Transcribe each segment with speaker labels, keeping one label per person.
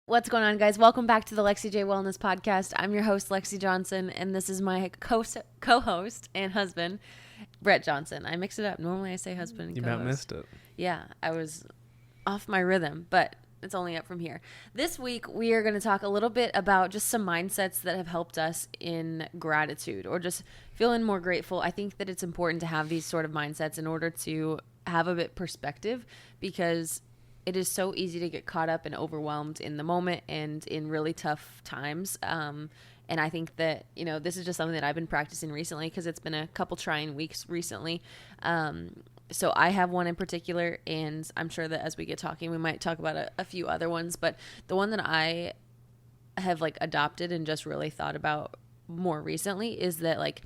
Speaker 1: What's going on, guys? Welcome back to the Lexi J Wellness Podcast. I'm your host, Lexi Johnson, and this is my co-host and husband, Brett Johnson. I mix it up. Normally I say husband and
Speaker 2: You
Speaker 1: co-host.
Speaker 2: about missed it.
Speaker 1: Yeah, I was off my rhythm, but it's only up from here. This week, we are going to talk a little bit about just some mindsets that have helped us in gratitude or just feeling more grateful. I think that it's important to have these sort of mindsets in order to have a bit perspective, because it is so easy to get caught up and overwhelmed in the moment and in really tough times. And I think that, this is just something that I've been practicing recently because it's been a couple trying weeks recently. So I have one in particular, and I'm sure that as we get talking, we might talk about a few other ones. But the one that I have adopted and just really thought about more recently is that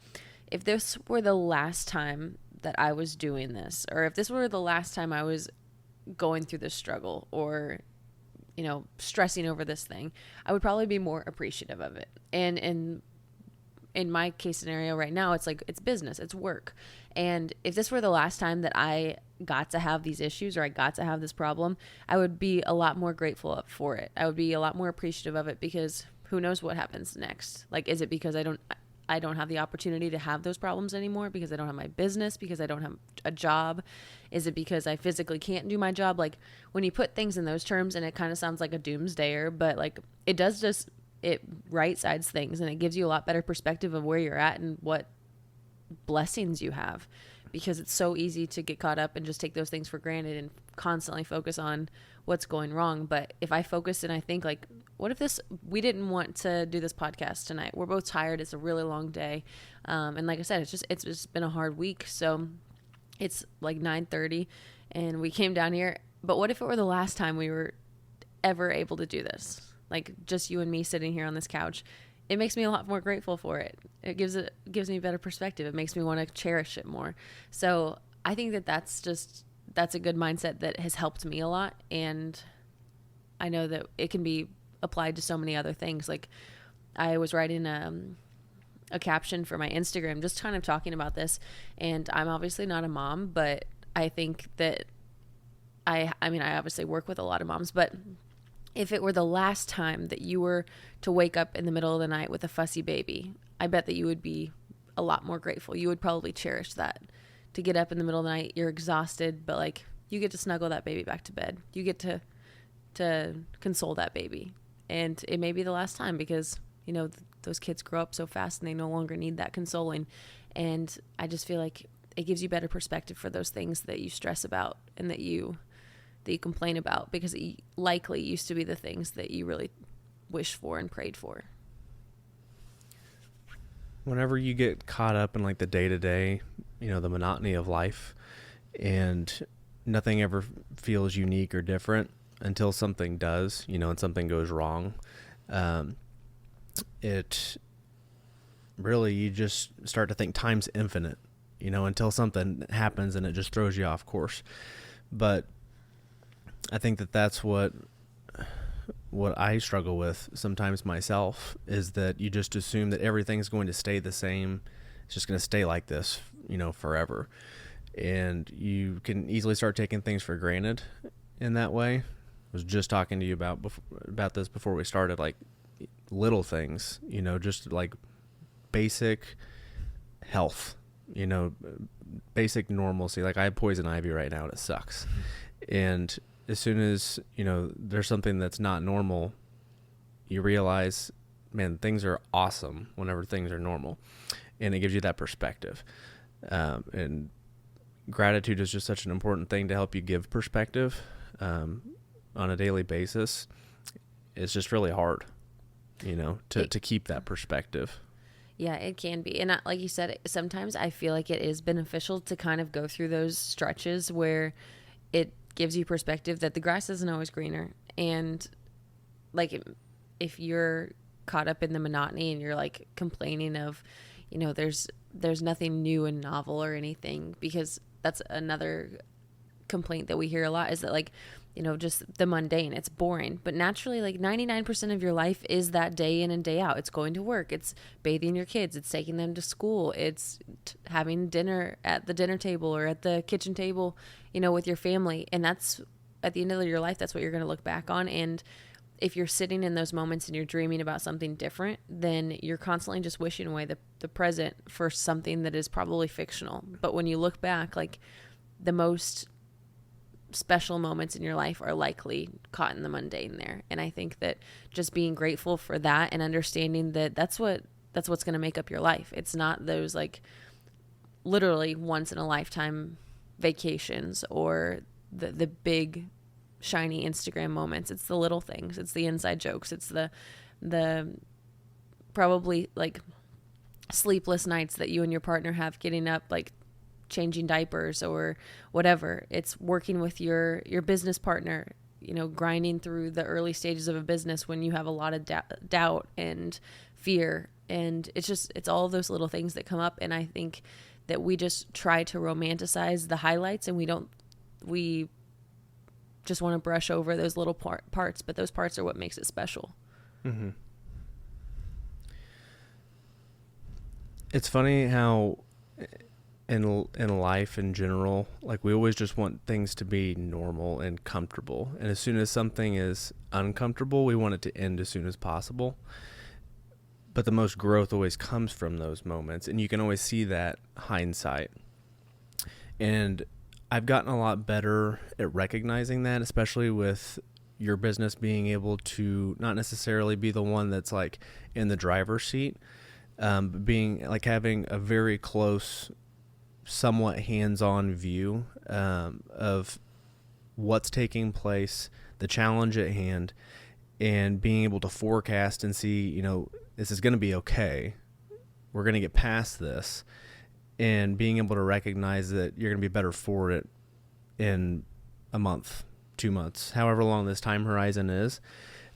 Speaker 1: if this were the last time that I was doing this, or if this were the last time I was going through this struggle or stressing over this thing, I would probably be more appreciative of it. And in my case scenario right now, it's business, it's work. And if this were the last time that I got to have these issues or I got to have this problem, I would be a lot more grateful for it. I would be a lot more appreciative of it, because who knows what happens next? Is it because I don't have the opportunity to have those problems anymore, because I don't have my business, because I don't have a job? Is it because I physically can't do my job? When you put things in those terms, and it kind of sounds like a doomsdayer, but it does just, it right sides things, and it gives you a lot better perspective of where you're at and what blessings you have, because it's so easy to get caught up and just take those things for granted and constantly focus on what's going wrong. But if I focus and I think what if we didn't want to do this podcast tonight? We're both tired. It's a really long day. And like I said, it's just been a hard week. So it's 9:30 and we came down here, but what if it were the last time we were ever able to do this? Just you and me sitting here on this couch. It makes me a lot more grateful for it. It gives me better perspective. It makes me want to cherish it more. So I think that's a good mindset that has helped me a lot. And I know that it can be applied to so many other things. I was writing a caption for my Instagram, just kind of talking about this. And I'm obviously not a mom, but I think that I obviously work with a lot of moms, but if it were the last time that you were to wake up in the middle of the night with a fussy baby, I bet that you would be a lot more grateful. You would probably cherish that. To get up in the middle of the night, you're exhausted, but you get to snuggle that baby back to bed. You get to console that baby. And it may be the last time, because, those kids grow up so fast and they no longer need that consoling. And I just feel like it gives you better perspective for those things that you stress about and that you complain about, because it likely used to be the things that you really wished for and prayed for.
Speaker 2: Whenever you get caught up in the day-to-day, the monotony of life, and nothing ever feels unique or different until something does, and something goes wrong, it really, you just start to think time's infinite, until something happens and it just throws you off course. But I think that's what I struggle with sometimes myself, is that you just assume that everything's going to stay the same. It's just going to stay like this, forever. And you can easily start taking things for granted in that way. I was just talking to you about this before we started, little things, just basic health, basic normalcy. I have poison ivy right now and it sucks. And as soon as, there's something that's not normal, you realize, man, things are awesome whenever things are normal. And it gives you that perspective. And gratitude is just such an important thing to help you give perspective on a daily basis. It's just really hard, to keep that perspective.
Speaker 1: Yeah, it can be. And like you said, sometimes I feel like it is beneficial to kind of go through those stretches where it gives you perspective that the grass isn't always greener. And if you're caught up in the monotony and you're complaining of, there's nothing new and novel or anything, because that's another complaint that we hear a lot, is that just the mundane, it's boring. But naturally, 99% of your life is that day in and day out. It's going to work, it's bathing your kids, it's taking them to school, it's having dinner at the dinner table or at the kitchen table, with your family. And that's, at the end of your life, that's what you're going to look back on. And if you're sitting in those moments and you're dreaming about something different, then you're constantly just wishing away the present for something that is probably fictional. But when you look back, like, the most special moments in your life are likely caught in the mundane there. And I think that just being grateful for that and understanding that that's what's going to make up your life. It's not those, like, literally once in a lifetime vacations or the big shiny Instagram moments. It's the little things. It's the inside jokes. It's the probably, like, sleepless nights that you and your partner have getting up, like, changing diapers or whatever. It's working with your business partner, you know, grinding through the early stages of a business when you have a lot of doubt and fear. And it's all of those little things that come up. And I think that we just try to romanticize the highlights, and we just want to brush over those little parts, but those parts are what makes it special.
Speaker 2: Mm-hmm. It's funny how in life in general, like, we always just want things to be normal and comfortable. And as soon as something is uncomfortable, we want it to end as soon as possible. But the most growth always comes from those moments, and you can always see that hindsight. And I've gotten a lot better at recognizing that, especially with your business being able to not necessarily be the one that's, like, in the driver's seat, but being, like, having a very close, somewhat hands-on view of what's taking place, the challenge at hand, and being able to forecast and see, you know, this is going to be okay. We're going to get past this, and being able to recognize that you're going to be better for it in a month, 2 months, however long this time horizon is.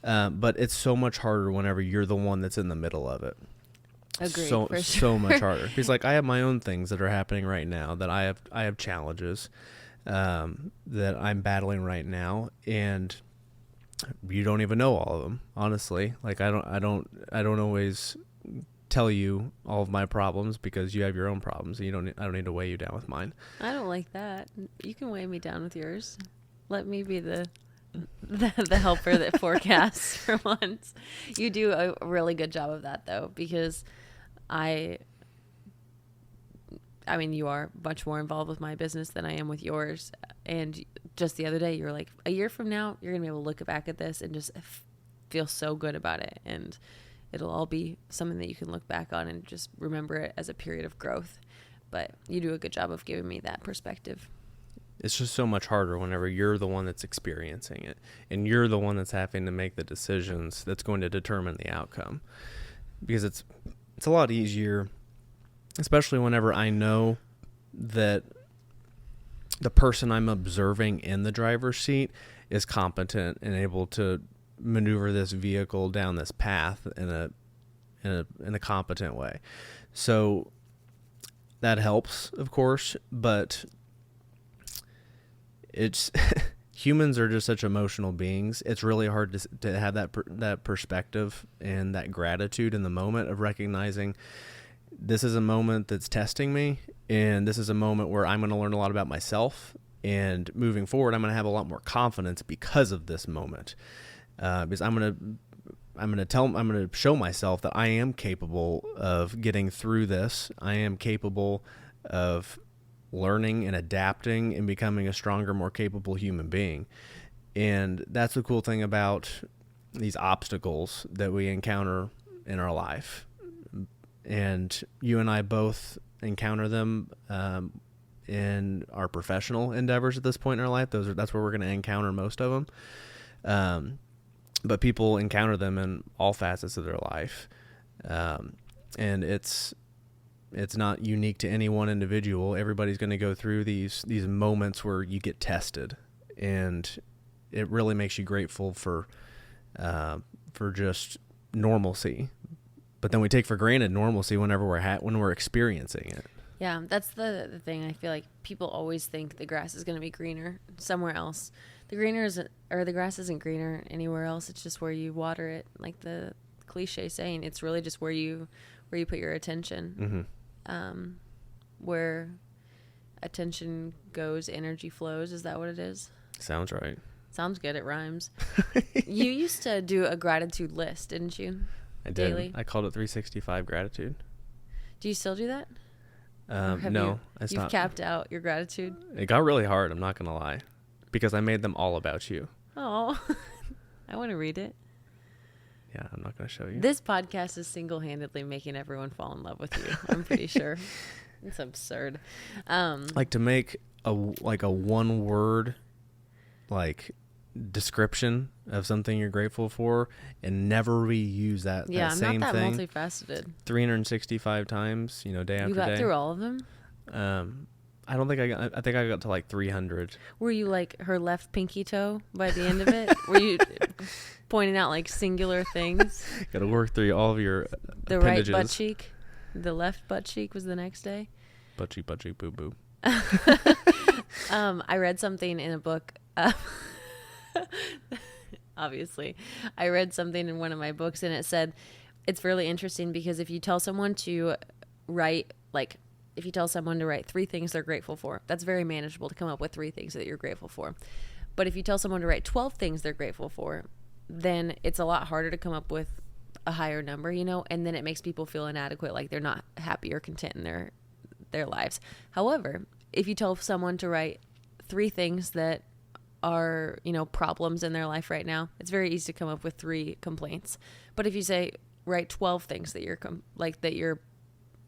Speaker 2: But it's so much harder whenever you're the one that's in the middle of it.
Speaker 1: Agreed,
Speaker 2: So much harder. Because, like, I have my own things that are happening right now, that I have challenges that I'm battling right now, and you don't even know all of them, honestly. Like, I don't always tell you all of my problems because you have your own problems, and I don't need to weigh you down with mine.
Speaker 1: I don't like that. You can weigh me down with yours. Let me be the helper that forecasts for once. You do a really good job of that, though, because I mean, you are much more involved with my business than I am with yours. And just the other day, you were like, a year from now, you're going to be able to look back at this and just feel so good about it. And it'll all be something that you can look back on and just remember it as a period of growth. But you do a good job of giving me that perspective.
Speaker 2: It's just so much harder whenever you're the one that's experiencing it, and you're the one that's having to make the decisions that's going to determine the outcome. Because it's a lot easier, especially whenever I know that the person I'm observing in the driver's seat is competent and able to maneuver this vehicle down this path in a competent way. So that helps, of course, but it's humans are just such emotional beings. It's really hard to have that perspective and that gratitude in the moment of recognizing this is a moment that's testing me, and this is a moment where I'm going to learn a lot about myself, and moving forward, I'm going to have a lot more confidence because of this moment. Because I'm going to show myself that I am capable of getting through this. I am capable of learning and adapting and becoming a stronger, more capable human being. And that's the cool thing about these obstacles that we encounter in our life. And you and I both encounter them in our professional endeavors at this point in our life. That's where we're going to encounter most of them. But people encounter them in all facets of their life. And it's not unique to any one individual. Everybody's going to go through these moments where you get tested, and it really makes you grateful for just normalcy. But then we take for granted normalcy whenever when we're experiencing it.
Speaker 1: Yeah, that's the thing. I feel like people always think the grass is going to be greener somewhere else. The grass isn't greener anywhere else. It's just where you water it. Like the cliche saying, it's really just where you put your attention. Mm-hmm. Where attention goes, energy flows. Is that what it is?
Speaker 2: Sounds right.
Speaker 1: Sounds good. It rhymes. You used to do a gratitude list, didn't you?
Speaker 2: I did.
Speaker 1: Daily.
Speaker 2: I called it 365 gratitude.
Speaker 1: Do you still do that?
Speaker 2: No, I stopped.
Speaker 1: You've capped out your gratitude?
Speaker 2: It got really hard, I'm not going to lie, because I made them all about you.
Speaker 1: Oh, I want to read it.
Speaker 2: Yeah, I'm not going to show you.
Speaker 1: This podcast is single-handedly making everyone fall in love with you. I'm pretty sure. It's absurd.
Speaker 2: Like to make a one word description of something you're grateful for and never reuse that
Speaker 1: I'm
Speaker 2: same
Speaker 1: not that
Speaker 2: thing
Speaker 1: multifaceted.
Speaker 2: 365 times, day after day.
Speaker 1: You got through all of them?
Speaker 2: I don't think I think I got to like 300.
Speaker 1: Were you like her left pinky toe by the end of it? Were you pointing out like singular things?
Speaker 2: Got to work through all of your
Speaker 1: The
Speaker 2: appendages.
Speaker 1: right butt cheek, the left butt cheek was the next day.
Speaker 2: Butt cheek, boo boo.
Speaker 1: I read something in a book. Obviously, I read something in one of my books, and it said it's really interesting because if you tell someone to write three things they're grateful for, that's very manageable to come up with 3 things that you're grateful for. But if you tell someone to write 12 things they're grateful for, then it's a lot harder to come up with a higher number, and then it makes people feel inadequate, like they're not happy or content in their lives. However, if you tell someone to write 3 things that are, problems in their life right now, it's very easy to come up with 3 complaints. But if you say write 12 things that you're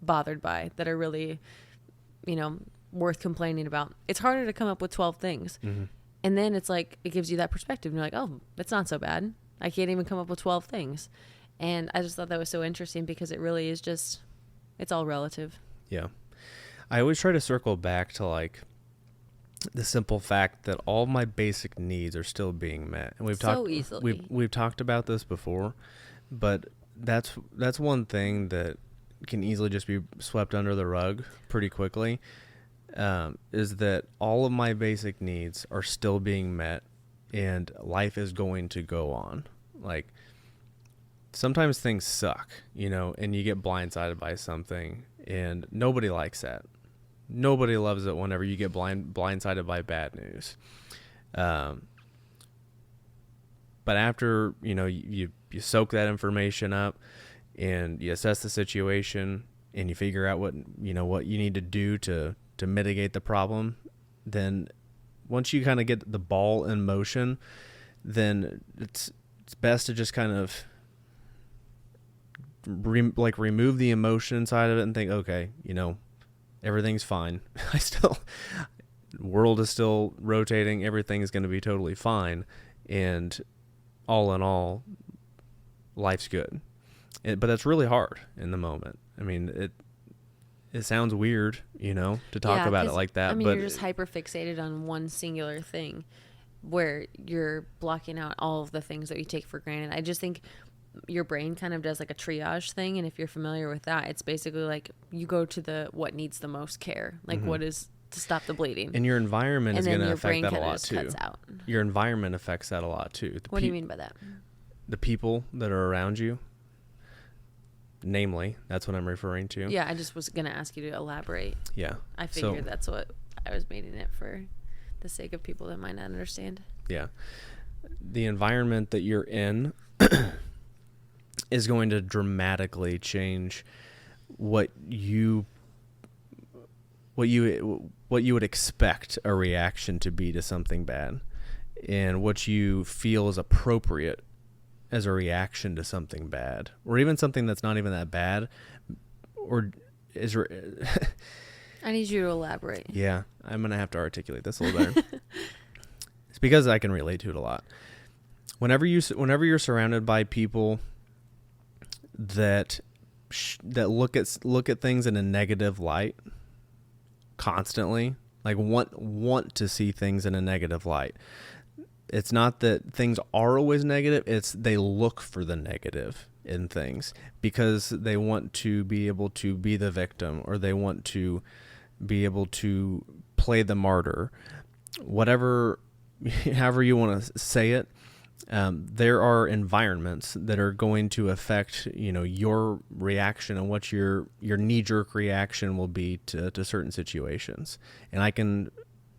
Speaker 1: bothered by, that are really, worth complaining about, it's harder to come up with 12 things. Mm-hmm. And then it's like, it gives you that perspective. And you're like, oh, that's not so bad. I can't even come up with 12 things. And I just thought that was so interesting because it really is just, it's all relative.
Speaker 2: Yeah. I always try to circle back to the simple fact that all my basic needs are still being met. And we've talked about this before, but that's one thing that can easily just be swept under the rug pretty quickly, is that all of my basic needs are still being met and life is going to go on. Sometimes things suck, and you get blindsided by something, and nobody likes that. Nobody loves it whenever you get blindsided by bad news. But after, you soak that information up and you assess the situation and you figure out what you need to do to mitigate the problem, then once you kind of get the ball in motion, then it's best to just kind of remove the emotion side of it and think, okay, everything's fine. World is still rotating. Everything is going to be totally fine. And all in all, life's good. But that's really hard in the moment. I mean, it sounds weird, to talk about it like that. But
Speaker 1: you're just hyper fixated on one singular thing where you're blocking out all of the things that you take for granted. I just think your brain kind of does like a triage thing, and if you're familiar with that, it's basically like you go to what needs the most care, what is to stop the bleeding,
Speaker 2: and your environment is going to affect that a lot too.
Speaker 1: Cuts out.
Speaker 2: Your environment affects that a lot too.
Speaker 1: What do you mean by that?
Speaker 2: The people that are around you, namely, that's what I'm referring to.
Speaker 1: Yeah, I just was going to ask you to elaborate.
Speaker 2: Yeah,
Speaker 1: I figured that's what I was making it for the sake of people that might not understand.
Speaker 2: Yeah, the environment that you're in is going to dramatically change what you would expect a reaction to be to something bad, and what you feel is appropriate as a reaction to something bad, or even something that's not even that bad, or is.
Speaker 1: I need you to elaborate.
Speaker 2: Yeah, I'm gonna have to articulate this a little better. It's because I can relate to it a lot. Whenever you're surrounded by people that look at things in a negative light constantly, want to see things in a negative light. It's not that things are always negative, it's they look for the negative in things because they want to be able to be the victim, or they want to be able to play the martyr. However you want to say it. There are environments that are going to affect, your reaction and what your knee-jerk reaction will be to certain situations. And I can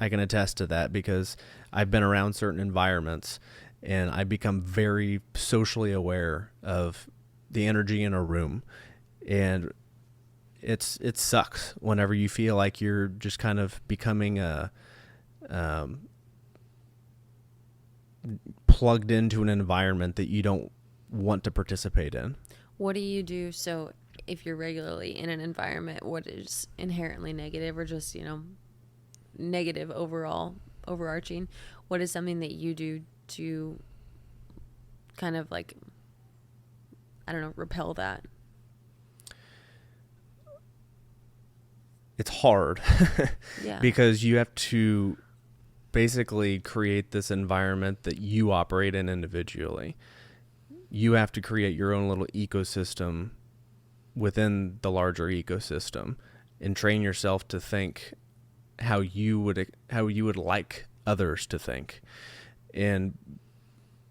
Speaker 2: I can attest to that because I've been around certain environments and I become very socially aware of the energy in a room. And it sucks whenever you feel like you're just kind of becoming plugged into an environment that you don't want to participate in.
Speaker 1: What do you do? So if you're regularly in an environment, what is inherently negative or just, negative overall, overarching, what is something that you do to kind of like, I don't know, repel that?
Speaker 2: It's hard
Speaker 1: Yeah.
Speaker 2: because you have to basically create this environment that you operate in individually. You have to create your own little ecosystem within the larger ecosystem and train yourself to think how you would like others to think. And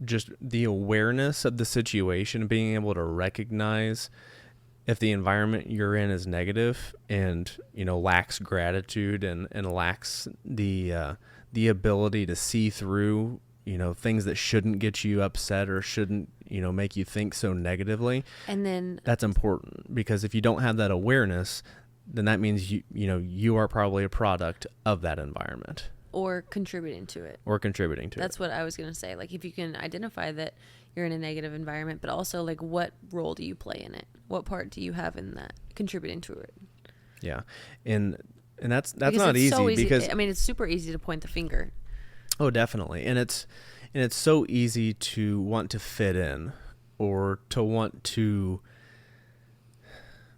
Speaker 2: just the awareness of the situation, being able to recognize if the environment you're in is negative and, lacks gratitude and lacks the ability to see through, things that shouldn't get you upset or shouldn't, make you think so negatively.
Speaker 1: And then
Speaker 2: that's important because if you don't have that awareness, then that means you are probably a product of that environment.
Speaker 1: Or contributing to it. That's what I was going to say. Like, if you can identify that you're in a negative environment, but also, like, what role do you play in it? What part do you have in that, contributing to it?
Speaker 2: Yeah. And that's not easy,
Speaker 1: so easy
Speaker 2: because...
Speaker 1: it's super easy to point the finger.
Speaker 2: Oh, definitely. And it's so easy to want to fit in or to want to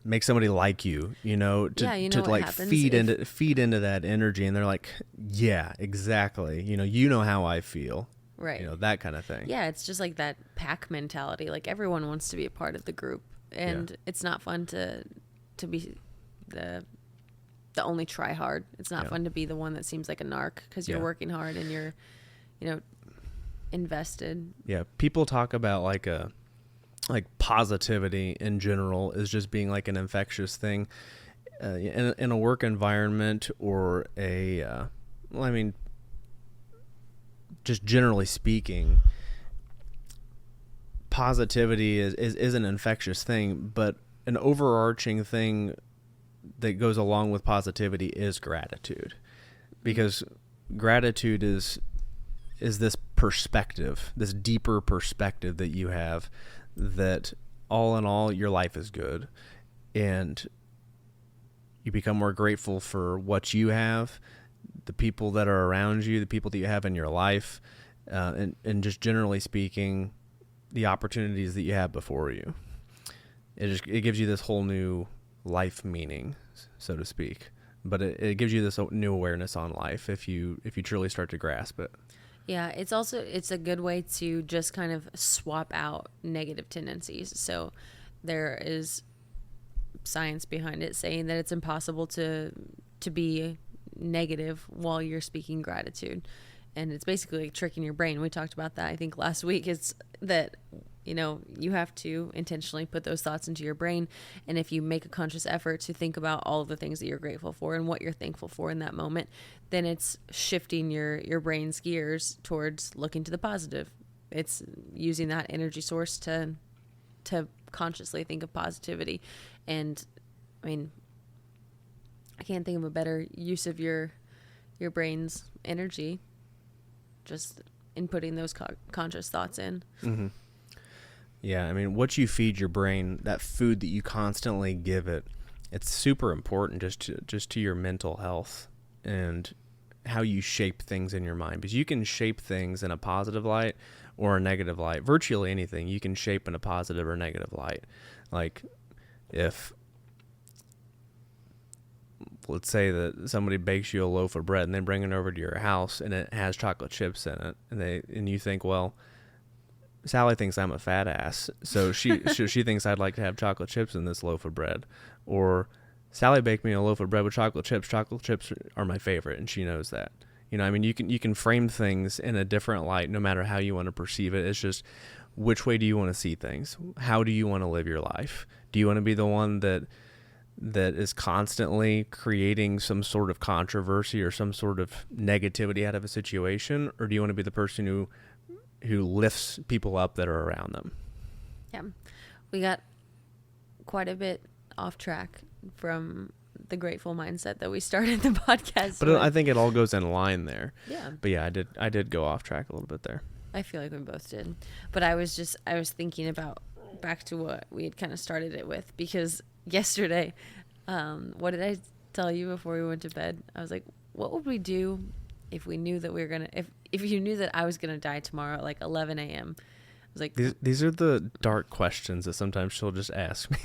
Speaker 2: make somebody like you, to like feed into that energy. And they're like, yeah, exactly. You know how I feel.
Speaker 1: Right.
Speaker 2: That kind of thing.
Speaker 1: Yeah. It's just like that pack mentality. Like, everyone wants to be a part of the group, and it's not fun to be the only try hard. It's not fun to be the one that seems like a narc because you're working hard and you're, invested. Yeah.
Speaker 2: People talk about like positivity in general is just being like an infectious thing in a work environment or just generally speaking, positivity is an infectious thing, but an overarching thing that goes along with positivity is gratitude, because gratitude is this perspective, this deeper perspective that you have, that all in all your life is good and you become more grateful for what you have, the people that are around you, the people that you have in your life, and just generally speaking, the opportunities that you have before you. It gives you this whole new life meaning, so to speak, but it gives you this new awareness on life if you truly start to grasp it.
Speaker 1: Yeah, it's a good way to just kind of swap out negative tendencies. So there is science behind it saying that it's impossible to be negative while you're speaking gratitude. And it's basically like tricking your brain. We talked about that, I think, last week. It's that, you have to intentionally put those thoughts into your brain. And if you make a conscious effort to think about all of the things that you're grateful for and what you're thankful for in that moment, then it's shifting your brain's gears towards looking to the positive. It's using that energy source to consciously think of positivity. And I can't think of a better use of your brain's energy, just inputting those conscious thoughts in.
Speaker 2: Mm-hmm. Yeah, what you feed your brain, that food that you constantly give it, it's super important just to your mental health and how you shape things in your mind. Because you can shape things in a positive light or a negative light. Virtually anything you can shape in a positive or negative light. Like, if, let's say that somebody bakes you a loaf of bread and they bring it over to your house and it has chocolate chips in it, and you think, well, Sally thinks I'm a fat ass, so she thinks I'd like to have chocolate chips in this loaf of bread. Or Sally baked me a loaf of bread with chocolate chips. Chocolate chips are my favorite, and she knows that. You can frame things in a different light no matter how you want to perceive it. It's just, which way do you want to see things? How do you want to live your life? Do you want to be the one that that is constantly creating some sort of controversy or some sort of negativity out of a situation, or do you want to be the person who lifts people up that are around them?
Speaker 1: Yeah. We got quite a bit off track from the grateful mindset that we started the podcast
Speaker 2: But
Speaker 1: with.
Speaker 2: I think it all goes in line there.
Speaker 1: Yeah.
Speaker 2: But yeah, I did go off track a little bit there.
Speaker 1: I feel like we both did. But I was thinking about back to what we had kind of started it with, because yesterday, what did I tell you before we went to bed? I was like, what would we do if we knew that we were going to, if you knew that I was going to die tomorrow at like 11 a.m.? I was like,
Speaker 2: these are the dark questions that sometimes she'll just ask me.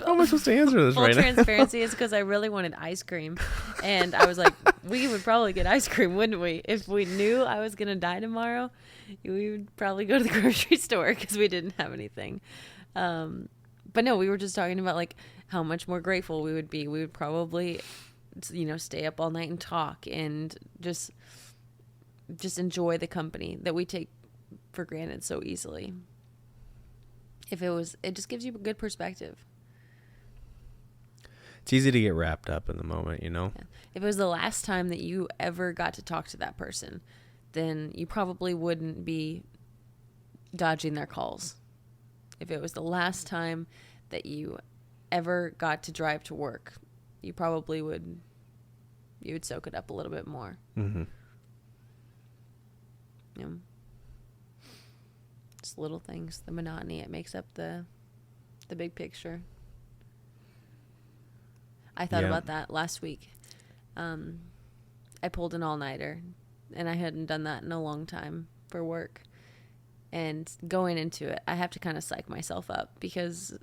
Speaker 2: How am I supposed to answer this right now?
Speaker 1: Full transparency is because I really wanted ice cream. And I was like, we would probably get ice cream, wouldn't we? If we knew I was going to die tomorrow, we would probably go to the grocery store because we didn't have anything. But no, we were just talking about like how much more grateful we would be. We would probably, stay up all night and talk and just enjoy the company that we take for granted so easily. It just gives you a good perspective.
Speaker 2: It's easy to get wrapped up in the moment, Yeah.
Speaker 1: If it was the last time that you ever got to talk to that person, then you probably wouldn't be dodging their calls. If it was the last time that you ever got to drive to work, you probably would soak it up a little bit more.
Speaker 2: Mm-hmm.
Speaker 1: Yeah. Just little things, the monotony, it makes up the big picture. I thought about that last week. I pulled an all-nighter, and I hadn't done that in a long time for work. And going into it, I have to kind of psych myself up because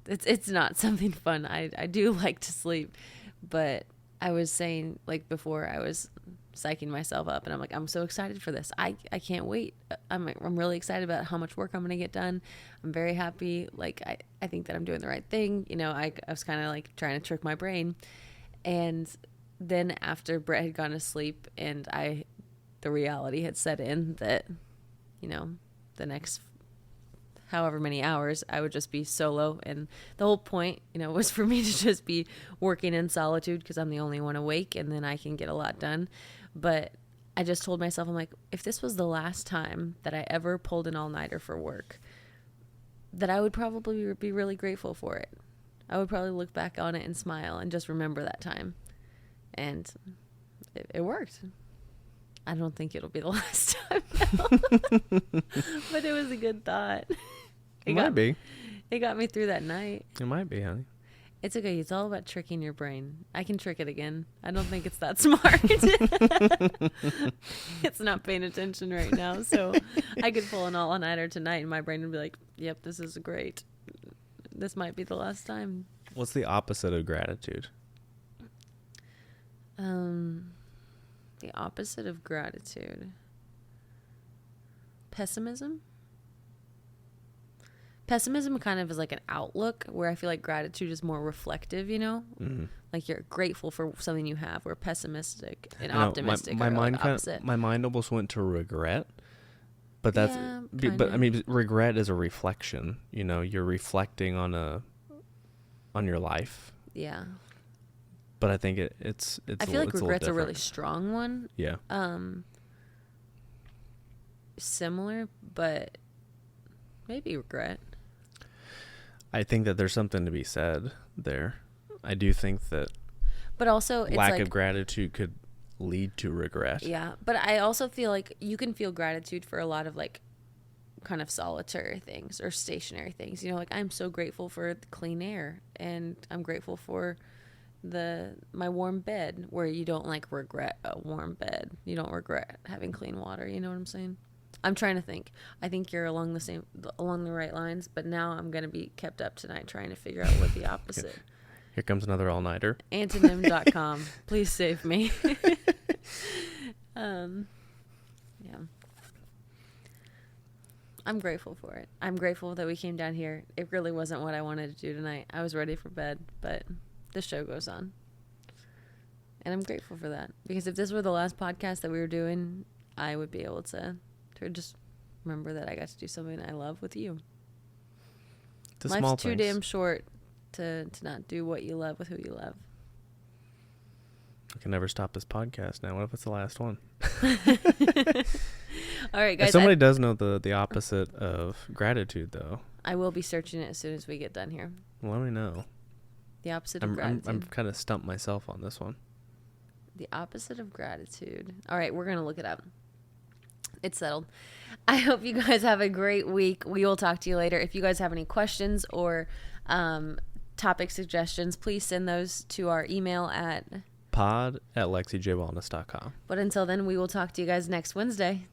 Speaker 1: it's not something fun. I do like to sleep, but I was saying, like before, I was psyching myself up, and I'm like, I'm so excited for this. I can't wait. I'm really excited about how much work I'm going to get done. I'm very happy. Like, I think that I'm doing the right thing. I was kind of like trying to trick my brain. And then after Brett had gone to sleep and the reality had set in that, the next however many hours I would just be solo, and the whole point was for me to just be working in solitude because I'm the only one awake, and then I can get a lot done. But I just told myself, I'm like, if this was the last time that I ever pulled an all-nighter for work, that I would probably be really grateful for it. I would probably look back on it and smile and just remember that time. And it worked. I don't think it'll be the last time now. But it was a good thought.
Speaker 2: It might be.
Speaker 1: It got me through that night.
Speaker 2: It might be, honey.
Speaker 1: It's okay. It's all about tricking your brain. I can trick it again. I don't think it's that smart. It's not paying attention right now. So I could pull an all-nighter tonight and my brain would be like, yep, this is great. This might be the last time.
Speaker 2: What's the opposite of gratitude?
Speaker 1: The opposite of gratitude. Pessimism? Pessimism kind of is like an outlook, where I feel like gratitude is more reflective,
Speaker 2: Mm-hmm.
Speaker 1: Like you're grateful for something you have, where pessimistic and optimistic
Speaker 2: my
Speaker 1: are
Speaker 2: mind
Speaker 1: like opposite.
Speaker 2: my mind almost went to regret, but that's but I mean, regret is a reflection. You're reflecting on your life.
Speaker 1: Yeah.
Speaker 2: But I think it's
Speaker 1: I feel like regret's a really strong one.
Speaker 2: Yeah.
Speaker 1: Similar, but maybe regret.
Speaker 2: I think that there's something to be said there. I do think that,
Speaker 1: but also it's
Speaker 2: lack of gratitude could lead to regret.
Speaker 1: Yeah, but I also feel like you can feel gratitude for a lot of like kind of solitary things or stationary things. Like I'm so grateful for the clean air, and I'm grateful for my warm bed, where you don't like regret a warm bed. You don't regret having clean water. You know what I'm saying? I'm trying to think. I think you're along the right lines, but now I'm going to be kept up tonight trying to figure out what the opposite.
Speaker 2: Here comes another all-nighter.
Speaker 1: Antonym.com. Please save me. Yeah. I'm grateful for it. I'm grateful that we came down here. It really wasn't what I wanted to do tonight. I was ready for bed, but the show goes on. And I'm grateful for that. Because if this were the last podcast that we were doing, I would be able to just remember that I got to do something I love with you. Life's too damn short to not do what you love with who you love.
Speaker 2: I can never stop this podcast now. What if it's the last one?
Speaker 1: All right, guys.
Speaker 2: If somebody does know the opposite of gratitude, though,
Speaker 1: I will be searching it as soon as we get done here.
Speaker 2: let me know.
Speaker 1: The opposite of gratitude.
Speaker 2: I'm kind of stumped myself on this one.
Speaker 1: The opposite of gratitude. All right, we're going to look it up. It's settled. I hope you guys have a great week. We will talk to you later. If you guys have any questions or topic suggestions, please send those to our email at
Speaker 2: pod@lexijwellness.com.
Speaker 1: But until then, we will talk to you guys next Wednesday.